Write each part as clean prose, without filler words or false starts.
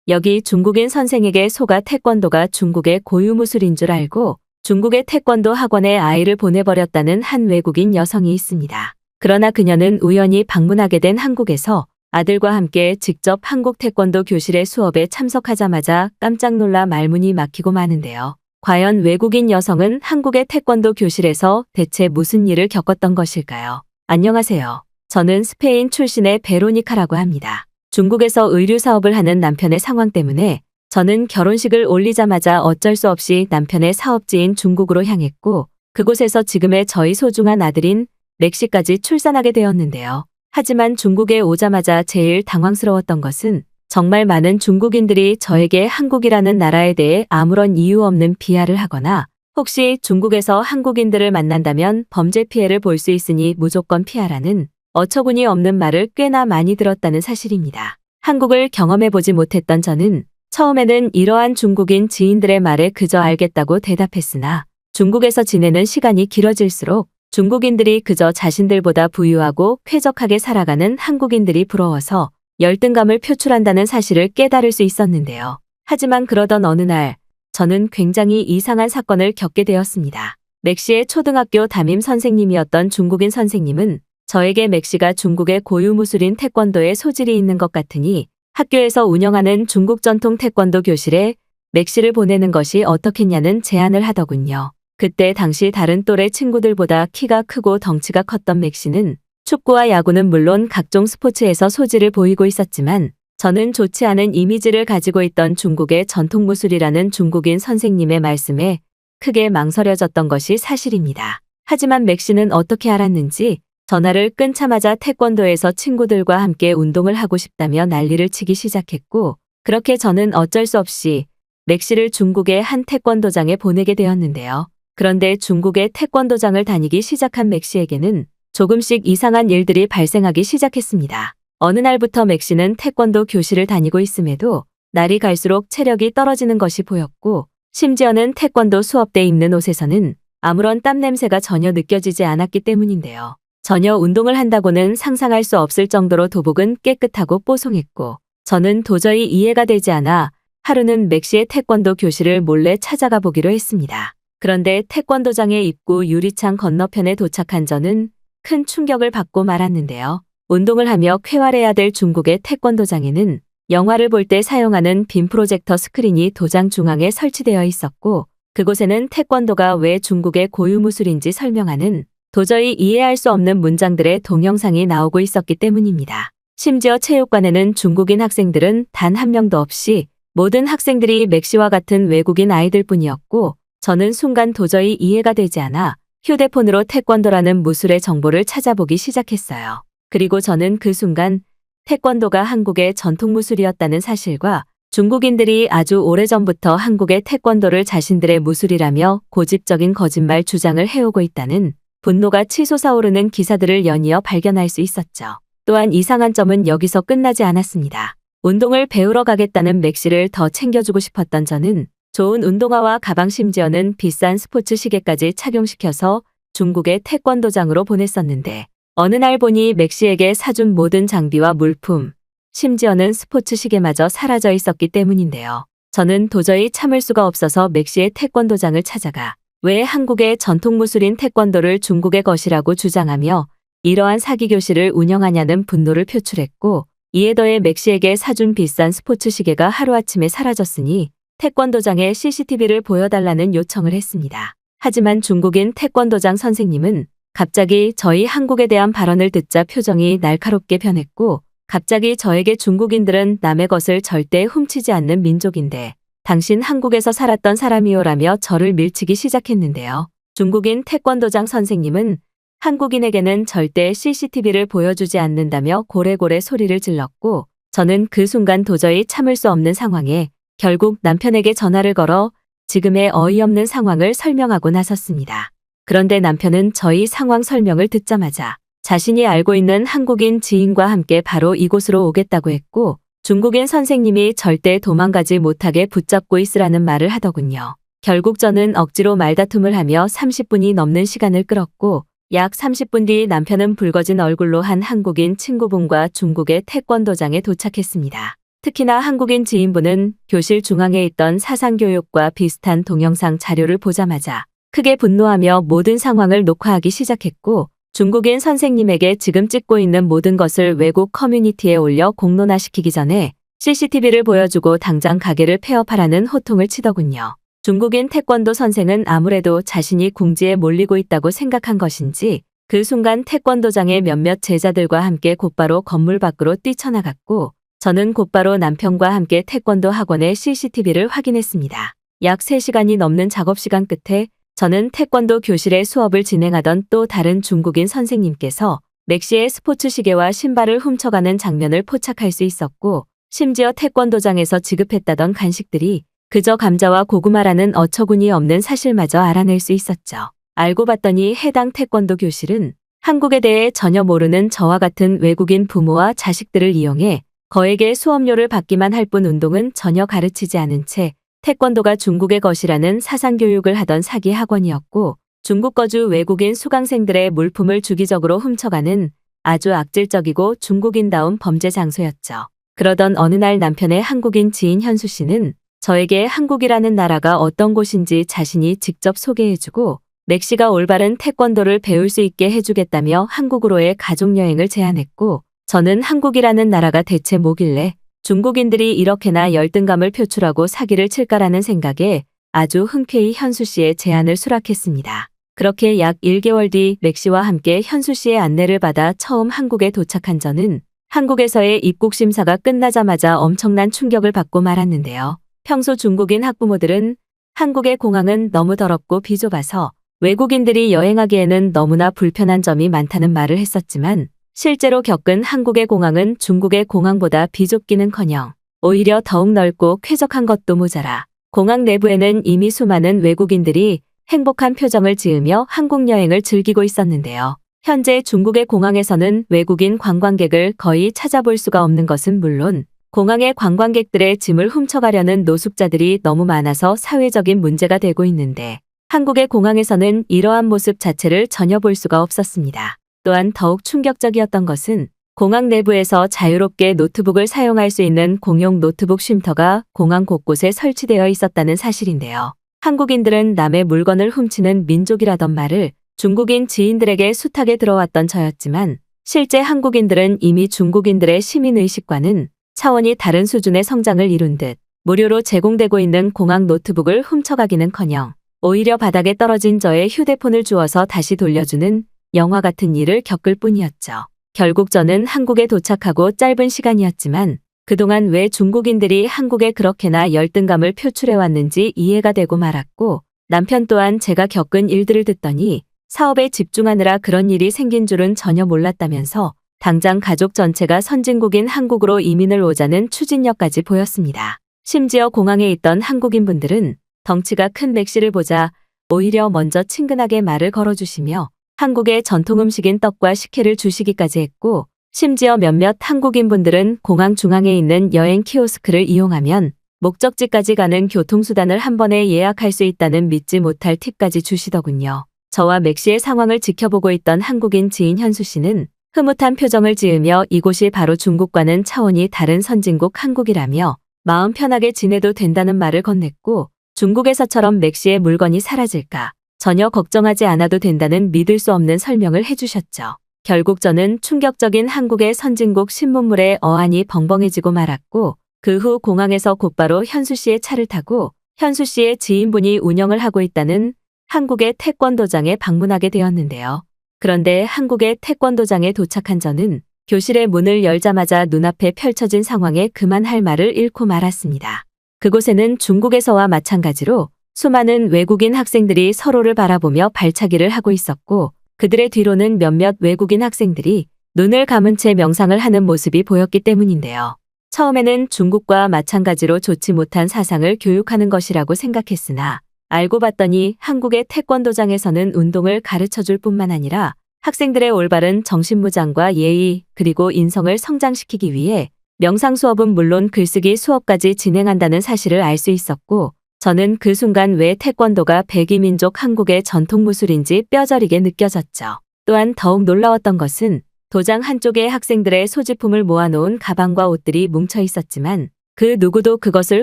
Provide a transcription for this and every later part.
여기 중국인 선생에게 속아 태권도가 중국의 고유무술인 줄 알고 중국의 태권도 학원에 아이를 보내버렸다는 한 외국인 여성이 있습니다. 그러나 그녀는 우연히 방문하게 된 한국에서 아들과 함께 직접 한국 태권도 교실의 수업에 참석하자마자 깜짝 놀라 말문이 막히고 마는데요. 과연 외국인 여성은 한국의 태권도 교실에서 대체 무슨 일을 겪었던 것일까요? 안녕하세요. 저는 스페인 출신의 베로니카라고 합니다. 중국에서 의류 사업을 하는 남편의 상황 때문에 저는 결혼식을 올리자마자 어쩔 수 없이 남편의 사업지인 중국으로 향했고 그곳에서 지금의 저희 소중한 아들인 맥시까지 출산하게 되었는데요. 하지만 중국에 오자마자 제일 당황스러웠던 것은 정말 많은 중국인들이 저에게 한국이라는 나라에 대해 아무런 이유 없는 비하를 하거나 혹시 중국에서 한국인들을 만난다면 범죄 피해를 볼 수 있으니 무조건 피하라는 어처구니 없는 말을 꽤나 많이 들었다는 사실입니다. 한국을 경험해보지 못했던 저는 처음에는 이러한 중국인 지인들의 말에 그저 알겠다고 대답했으나 중국에서 지내는 시간이 길어질수록 중국인들이 그저 자신들보다 부유하고 쾌적하게 살아가는 한국인들이 부러워서 열등감을 표출한다는 사실을 깨달을 수 있었는데요. 하지만 그러던 어느 날 저는 굉장히 이상한 사건을 겪게 되었습니다. 맥시의 초등학교 담임 선생님이었던 중국인 선생님은 저에게 맥시가 중국의 고유무술인 태권도에 소질이 있는 것 같으니 학교에서 운영하는 중국 전통 태권도 교실에 맥시를 보내는 것이 어떻겠냐는 제안을 하더군요. 그때 당시 다른 또래 친구들보다 키가 크고 덩치가 컸던 맥시는 축구와 야구는 물론 각종 스포츠에서 소질을 보이고 있었지만 저는 좋지 않은 이미지를 가지고 있던 중국의 전통무술이라는 중국인 선생님의 말씀에 크게 망설여졌던 것이 사실입니다. 하지만 맥시는 어떻게 알았는지 전화를 끊자마자 태권도에서 친구들과 함께 운동을 하고 싶다며 난리를 치기 시작했고 그렇게 저는 어쩔 수 없이 맥시를 중국의 한 태권도장에 보내게 되었는데요. 그런데 중국의 태권도장을 다니기 시작한 맥시에게는 조금씩 이상한 일들이 발생하기 시작했습니다. 어느 날부터 맥시는 태권도 교실을 다니고 있음에도 날이 갈수록 체력이 떨어지는 것이 보였고 심지어는 태권도 수업 때 입는 옷에서는 아무런 땀 냄새가 전혀 느껴지지 않았기 때문인데요. 전혀 운동을 한다고는 상상할 수 없을 정도로 도복은 깨끗하고 뽀송했고 저는 도저히 이해가 되지 않아 하루는 맥시의 태권도 교실을 몰래 찾아가 보기로 했습니다. 그런데 태권도장의 입구 유리창 건너편에 도착한 저는 큰 충격을 받고 말았는데요. 운동을 하며 쾌활해야 될 중국의 태권도장에는 영화를 볼 때 사용하는 빔 프로젝터 스크린이 도장 중앙에 설치되어 있었고 그곳에는 태권도가 왜 중국의 고유무술인지 설명하는 도저히 이해할 수 없는 문장들의 동영상이 나오고 있었기 때문입니다. 심지어 체육관에는 중국인 학생들은 단 한 명도 없이 모든 학생들이 맥시와 같은 외국인 아이들뿐이었고 저는 순간 도저히 이해가 되지 않아 휴대폰으로 태권도라는 무술의 정보를 찾아보기 시작했어요. 그리고 저는 그 순간 태권도가 한국의 전통무술이었다는 사실과 중국인들이 아주 오래전부터 한국의 태권도를 자신들의 무술이라며 고집적인 거짓말 주장을 해오고 있다는 분노가 치솟아오르는 기사들을 연이어 발견할 수 있었죠. 또한 이상한 점은 여기서 끝나지 않았습니다. 운동을 배우러 가겠다는 맥시를 더 챙겨주고 싶었던 저는 좋은 운동화와 가방 심지어는 비싼 스포츠 시계까지 착용시켜서 중국의 태권도장으로 보냈었는데 어느 날 보니 맥시에게 사준 모든 장비와 물품, 심지어는 스포츠 시계마저 사라져 있었기 때문인데요. 저는 도저히 참을 수가 없어서 맥시의 태권도장을 찾아가 왜 한국의 전통무술인 태권도를 중국의 것이라고 주장하며 이러한 사기 교실을 운영하냐는 분노를 표출했고 이에 더해 맥시에게 사준 비싼 스포츠 시계가 하루아침에 사라졌으니 태권도장에 CCTV를 보여달라는 요청을 했습니다. 하지만 중국인 태권도장 선생님은 갑자기 저희 한국에 대한 발언을 듣자 표정이 날카롭게 변했고 갑자기 저에게 중국인들은 남의 것을 절대 훔치지 않는 민족인데 당신 한국에서 살았던 사람이오라며 저를 밀치기 시작했는데요. 중국인 태권도장 선생님은 한국인에게는 절대 CCTV를 보여주지 않는다며 고래고래 소리를 질렀고 저는 그 순간 도저히 참을 수 없는 상황에 결국 남편에게 전화를 걸어 지금의 어이없는 상황을 설명하고 나섰습니다. 그런데 남편은 저희 상황 설명을 듣자마자 자신이 알고 있는 한국인 지인과 함께 바로 이곳으로 오겠다고 했고 중국인 선생님이 절대 도망가지 못하게 붙잡고 있으라는 말을 하더군요. 결국 저는 억지로 말다툼을 하며 30분이 넘는 시간을 끌었고 약 30분 뒤 남편은 붉어진 얼굴로 한 한국인 친구분과 중국의 태권도장에 도착했습니다. 특히나 한국인 지인분은 교실 중앙에 있던 사상교육과 비슷한 동영상 자료를 보자마자 크게 분노하며 모든 상황을 녹화하기 시작했고, 중국인 선생님에게 지금 찍고 있는 모든 것을 외국 커뮤니티에 올려 공론화시키기 전에 CCTV를 보여주고 당장 가게를 폐업하라는 호통을 치더군요. 중국인 태권도 선생은 아무래도 자신이 궁지에 몰리고 있다고 생각한 것인지 그 순간 태권도장의 몇몇 제자들과 함께 곧바로 건물 밖으로 뛰쳐나갔고, 저는 곧바로 남편과 함께 태권도 학원의 CCTV를 확인했습니다. 약 3시간이 넘는 작업시간 끝에 저는 태권도 교실의 수업을 진행하던 또 다른 중국인 선생님께서 맥시의 스포츠 시계와 신발을 훔쳐가는 장면을 포착할 수 있었고, 심지어 태권도장에서 지급했다던 간식들이 그저 감자와 고구마라는 어처구니 없는 사실마저 알아낼 수 있었죠. 알고 봤더니 해당 태권도 교실은 한국에 대해 전혀 모르는 저와 같은 외국인 부모와 자식들을 이용해 거액의 수업료를 받기만 할 뿐 운동은 전혀 가르치지 않은 채 태권도가 중국의 것이라는 사상교육을 하던 사기 학원이었고, 중국 거주 외국인 수강생들의 물품을 주기적으로 훔쳐가는 아주 악질적이고 중국인다운 범죄 장소였죠. 그러던 어느 날 남편의 한국인 지인 현수 씨는 저에게 한국이라는 나라가 어떤 곳인지 자신이 직접 소개해주고 맥시가 올바른 태권도를 배울 수 있게 해주겠다며 한국으로의 가족여행을 제안했고, 저는 한국이라는 나라가 대체 뭐길래 중국인들이 이렇게나 열등감을 표출하고 사기를 칠까라는 생각에 아주 흔쾌히 현수 씨의 제안을 수락했습니다. 그렇게 약 1개월 뒤 맥시와 함께 현수 씨의 안내를 받아 처음 한국에 도착한 저는 한국에서의 입국 심사가 끝나자마자 엄청난 충격을 받고 말았는데요. 평소 중국인 학부모들은 한국의 공항은 너무 더럽고 비좁아서 외국인들이 여행하기에는 너무나 불편한 점이 많다는 말을 했었지만, 실제로 겪은 한국의 공항은 중국의 공항보다 비좁기는커녕 오히려 더욱 넓고 쾌적한 것도 모자라 공항 내부에는 이미 수많은 외국인들이 행복한 표정을 지으며 한국 여행을 즐기고 있었는데요. 현재 중국의 공항에서는 외국인 관광객을 거의 찾아볼 수가 없는 것은 물론 공항의 관광객들의 짐을 훔쳐가려는 노숙자들이 너무 많아서 사회적인 문제가 되고 있는데, 한국의 공항에서는 이러한 모습 자체를 전혀 볼 수가 없었습니다. 또한 더욱 충격적이었던 것은 공항 내부에서 자유롭게 노트북을 사용할 수 있는 공용 노트북 쉼터가 공항 곳곳에 설치되어 있었다는 사실인데요. 한국인들은 남의 물건을 훔치는 민족이라던 말을 중국인 지인들에게 숱하게 들어왔던 저였지만, 실제 한국인들은 이미 중국인들의 시민의식과는 차원이 다른 수준의 성장을 이룬 듯 무료로 제공되고 있는 공항 노트북을 훔쳐가기는커녕 오히려 바닥에 떨어진 저의 휴대폰을 주워서 다시 돌려주는 영화 같은 일을 겪을 뿐이었죠. 결국 저는 한국에 도착하고 짧은 시간이었지만 그동안 왜 중국인들이 한국에 그렇게나 열등감을 표출해왔는지 이해가 되고 말았고, 남편 또한 제가 겪은 일들을 듣더니 사업에 집중하느라 그런 일이 생긴 줄은 전혀 몰랐다면서 당장 가족 전체가 선진국인 한국으로 이민을 오자는 추진력까지 보였습니다. 심지어 공항에 있던 한국인분들은 덩치가 큰 맥시를 보자 오히려 먼저 친근하게 말을 걸어주시며 한국의 전통 음식인 떡과 식혜를 주시기까지 했고, 심지어 몇몇 한국인분들은 공항 중앙에 있는 여행 키오스크를 이용하면 목적지까지 가는 교통수단을 한 번에 예약할 수 있다는 믿지 못할 팁까지 주시더군요. 저와 맥시의 상황을 지켜보고 있던 한국인 지인 현수 씨는 흐뭇한 표정을 지으며 이곳이 바로 중국과는 차원이 다른 선진국 한국이라며 마음 편하게 지내도 된다는 말을 건넸고, 중국에서처럼 맥시의 물건이 사라질까 전혀 걱정하지 않아도 된다는 믿을 수 없는 설명을 해주셨죠. 결국 저는 충격적인 한국의 선진국 신문물에 어안이 벙벙해지고 말았고, 그 후 공항에서 곧바로 현수 씨의 차를 타고 현수 씨의 지인분이 운영을 하고 있다는 한국의 태권도장에 방문하게 되었는데요. 그런데 한국의 태권도장에 도착한 저는 교실의 문을 열자마자 눈앞에 펼쳐진 상황에 그만할 말을 잃고 말았습니다. 그곳에는 중국에서와 마찬가지로 수많은 외국인 학생들이 서로를 바라보며 발차기를 하고 있었고, 그들의 뒤로는 몇몇 외국인 학생들이 눈을 감은 채 명상을 하는 모습이 보였기 때문인데요. 처음에는 중국과 마찬가지로 좋지 못한 사상을 교육하는 것이라고 생각했으나 알고 봤더니 한국의 태권도장에서는 운동을 가르쳐줄 뿐만 아니라 학생들의 올바른 정신무장과 예의 그리고 인성을 성장시키기 위해 명상 수업은 물론 글쓰기 수업까지 진행한다는 사실을 알 수 있었고, 저는 그 순간 왜 태권도가 백이민족 한국의 전통무술인지 뼈저리게 느껴졌죠. 또한 더욱 놀라웠던 것은 도장 한쪽에 학생들의 소지품을 모아놓은 가방과 옷들이 뭉쳐 있었지만 그 누구도 그것을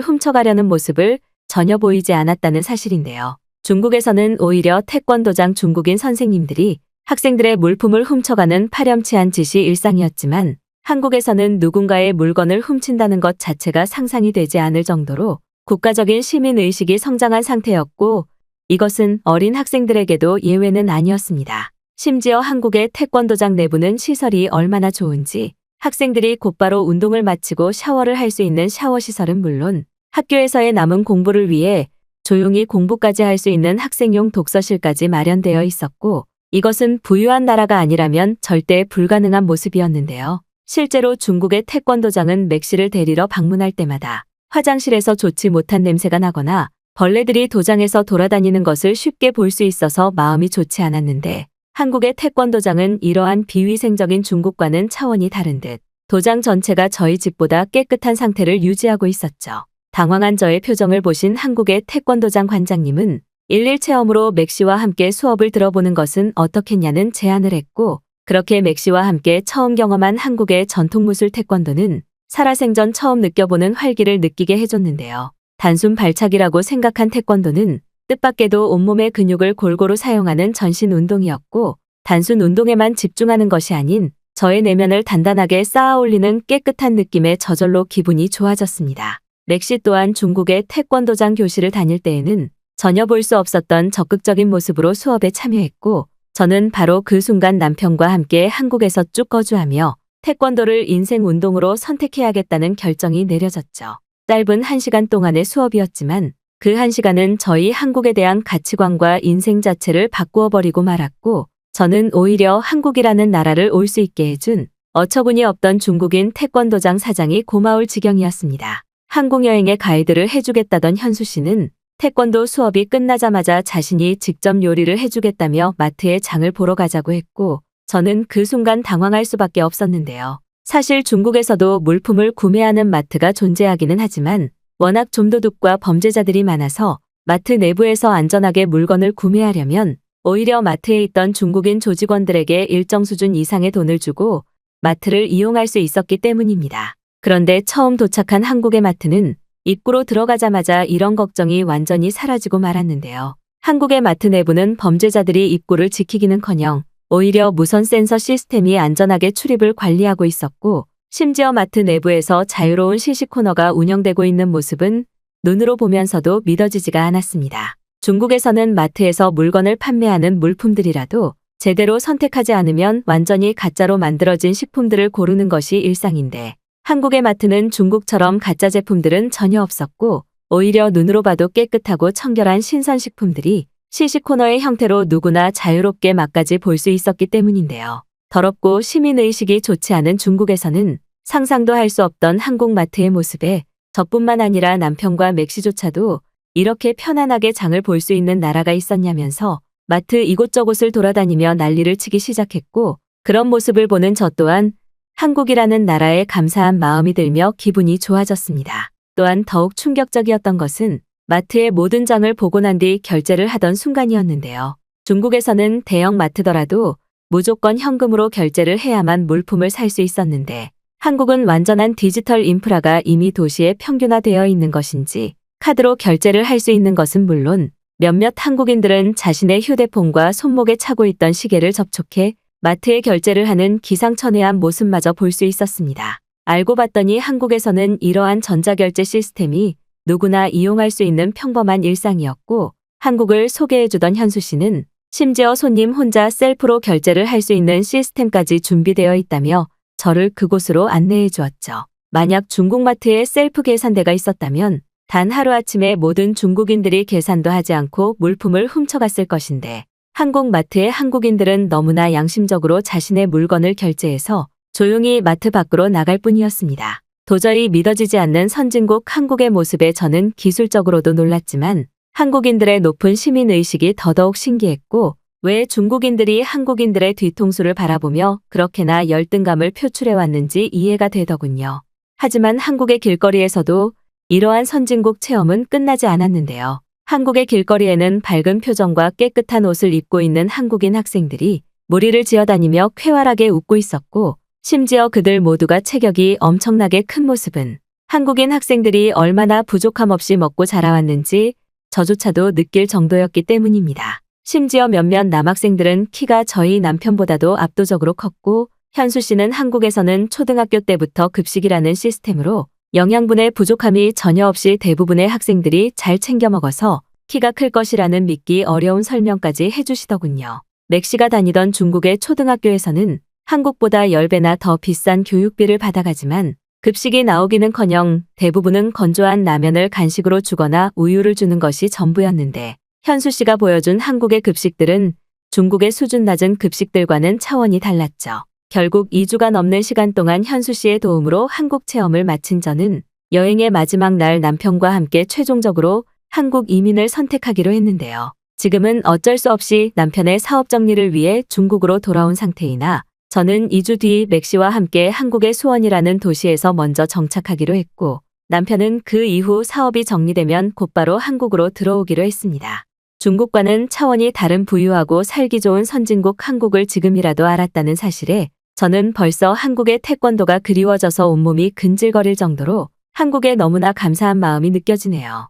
훔쳐가려는 모습을 전혀 보이지 않았다는 사실인데요. 중국에서는 오히려 태권도장 중국인 선생님들이 학생들의 물품을 훔쳐가는 파렴치한 짓이 일상이었지만 한국에서는 누군가의 물건을 훔친다는 것 자체가 상상이 되지 않을 정도로 국가적인 시민의식이 성장한 상태였고 이것은 어린 학생들에게도 예외는 아니었습니다. 심지어 한국의 태권도장 내부는 시설이 얼마나 좋은지 학생들이 곧바로 운동을 마치고 샤워를 할 수 있는 샤워시설은 물론 학교에서의 남은 공부를 위해 조용히 공부까지 할 수 있는 학생용 독서실까지 마련되어 있었고 이것은 부유한 나라가 아니라면 절대 불가능한 모습이었는데요. 실제로 중국의 태권도장은 맥시를 데리러 방문할 때마다 화장실에서 좋지 못한 냄새가 나거나 벌레들이 도장에서 돌아다니는 것을 쉽게 볼 수 있어서 마음이 좋지 않았는데 한국의 태권도장은 이러한 비위생적인 중국과는 차원이 다른 듯 도장 전체가 저희 집보다 깨끗한 상태를 유지하고 있었죠. 당황한 저의 표정을 보신 한국의 태권도장 관장님은 일일 체험으로 맥시와 함께 수업을 들어보는 것은 어떻겠냐는 제안을 했고 그렇게 맥시와 함께 처음 경험한 한국의 전통무술 태권도는 살아생전 처음 느껴보는 활기를 느끼게 해줬는데요. 단순 발차기라고 생각한 태권도는 뜻밖에도 온몸의 근육을 골고루 사용하는 전신 운동이었고 단순 운동에만 집중하는 것이 아닌 저의 내면을 단단하게 쌓아 올리는 깨끗한 느낌에 저절로 기분이 좋아졌습니다. 맥시 또한 중국의 태권도장 교실을 다닐 때에는 전혀 볼 수 없었던 적극적인 모습으로 수업에 참여했고 저는 바로 그 순간 남편과 함께 한국에서 쭉 거주하며 태권도를 인생 운동으로 선택해야겠다는 결정이 내려졌죠. 짧은 1시간 동안의 수업이었지만 그 1시간은 저희 한국에 대한 가치관과 인생 자체를 바꾸어 버리고 말았고 저는 오히려 한국이라는 나라를 올 수 있게 해준 어처구니 없던 중국인 태권도장 사장이 고마울 지경이었습니다. 한국 여행의 가이드를 해주겠다던 현수 씨는 태권도 수업이 끝나자마자 자신이 직접 요리를 해주겠다며 마트에 장을 보러 가자고 했고 저는 그 순간 당황할 수밖에 없었는데요. 사실 중국에서도 물품을 구매하는 마트가 존재하기는 하지만 워낙 좀도둑과 범죄자들이 많아서 마트 내부에서 안전하게 물건을 구매하려면 오히려 마트에 있던 중국인 조직원들에게 일정 수준 이상의 돈을 주고 마트를 이용할 수 있었기 때문입니다. 그런데 처음 도착한 한국의 마트는 입구로 들어가자마자 이런 걱정이 완전히 사라지고 말았는데요. 한국의 마트 내부는 범죄자들이 입구를 지키기는커녕 오히려 무선 센서 시스템이 안전하게 출입을 관리하고 있었고 심지어 마트 내부에서 자유로운 시식 코너가 운영되고 있는 모습은 눈으로 보면서도 믿어지지가 않았습니다. 중국에서는 마트에서 물건을 판매하는 물품들이라도 제대로 선택하지 않으면 완전히 가짜로 만들어진 식품들을 고르는 것이 일상인데 한국의 마트는 중국처럼 가짜 제품들은 전혀 없었고 오히려 눈으로 봐도 깨끗하고 청결한 신선식품들이 시식 코너의 형태로 누구나 자유롭게 맛까지 볼 수 있었기 때문인데요. 더럽고 시민의식이 좋지 않은 중국에서는 상상도 할 수 없던 한국 마트의 모습에 저뿐만 아니라 남편과 맥시조차도 이렇게 편안하게 장을 볼 수 있는 나라가 있었냐면서 마트 이곳저곳을 돌아다니며 난리를 치기 시작했고 그런 모습을 보는 저 또한 한국이라는 나라에 감사한 마음이 들며 기분이 좋아졌습니다. 또한 더욱 충격적이었던 것은 마트의 모든 장을 보고 난 뒤 결제를 하던 순간이었는데요. 중국에서는 대형 마트더라도 무조건 현금으로 결제를 해야만 물품을 살 수 있었는데 한국은 완전한 디지털 인프라가 이미 도시에 평균화되어 있는 것인지 카드로 결제를 할 수 있는 것은 물론 몇몇 한국인들은 자신의 휴대폰과 손목에 차고 있던 시계를 접촉해 마트에 결제를 하는 기상천외한 모습마저 볼 수 있었습니다. 알고 봤더니 한국에서는 이러한 전자결제 시스템이 누구나 이용할 수 있는 평범한 일상이었고 한국을 소개해주던 현수 씨는 심지어 손님 혼자 셀프로 결제를 할 수 있는 시스템까지 준비되어 있다며 저를 그곳으로 안내해 주었죠. 만약 중국 마트에 셀프 계산대가 있었다면 단 하루아침에 모든 중국인들이 계산도 하지 않고 물품을 훔쳐갔을 것인데 한국 마트의 한국인들은 너무나 양심적으로 자신의 물건을 결제해서 조용히 마트 밖으로 나갈 뿐이었습니다. 도저히 믿어지지 않는 선진국 한국의 모습에 저는 기술적으로도 놀랐지만 한국인들의 높은 시민의식이 더더욱 신기했고 왜 중국인들이 한국인들의 뒤통수를 바라보며 그렇게나 열등감을 표출해왔는지 이해가 되더군요. 하지만 한국의 길거리에서도 이러한 선진국 체험은 끝나지 않았는데요. 한국의 길거리에는 밝은 표정과 깨끗한 옷을 입고 있는 한국인 학생들이 무리를 지어다니며 쾌활하게 웃고 있었고 심지어 그들 모두가 체격이 엄청나게 큰 모습은 한국인 학생들이 얼마나 부족함 없이 먹고 자라왔는지 저조차도 느낄 정도였기 때문입니다. 심지어 몇몇 남학생들은 키가 저희 남편보다도 압도적으로 컸고 현수 씨는 한국에서는 초등학교 때부터 급식이라는 시스템으로 영양분의 부족함이 전혀 없이 대부분의 학생들이 잘 챙겨 먹어서 키가 클 것이라는 믿기 어려운 설명까지 해주시더군요. 맥 씨가 다니던 중국의 초등학교에서는 한국보다 10배나 더 비싼 교육비를 받아가지만 급식이 나오기는커녕 대부분은 건조한 라면을 간식으로 주거나 우유를 주는 것이 전부였는데 현수 씨가 보여준 한국의 급식들은 중국의 수준 낮은 급식들과는 차원이 달랐죠. 결국 2주가 넘는 시간 동안 현수 씨의 도움으로 한국 체험을 마친 저는 여행의 마지막 날 남편과 함께 최종적으로 한국 이민을 선택하기로 했는데요. 지금은 어쩔 수 없이 남편의 사업 정리를 위해 중국으로 돌아온 상태이나 저는 2주 뒤 맥 씨와 함께 한국의 수원이라는 도시에서 먼저 정착하기로 했고 남편은 그 이후 사업이 정리되면 곧바로 한국으로 들어오기로 했습니다. 중국과는 차원이 다른 부유하고 살기 좋은 선진국 한국을 지금이라도 알았다는 사실에 저는 벌써 한국의 태권도가 그리워져서 온몸이 근질거릴 정도로 한국에 너무나 감사한 마음이 느껴지네요.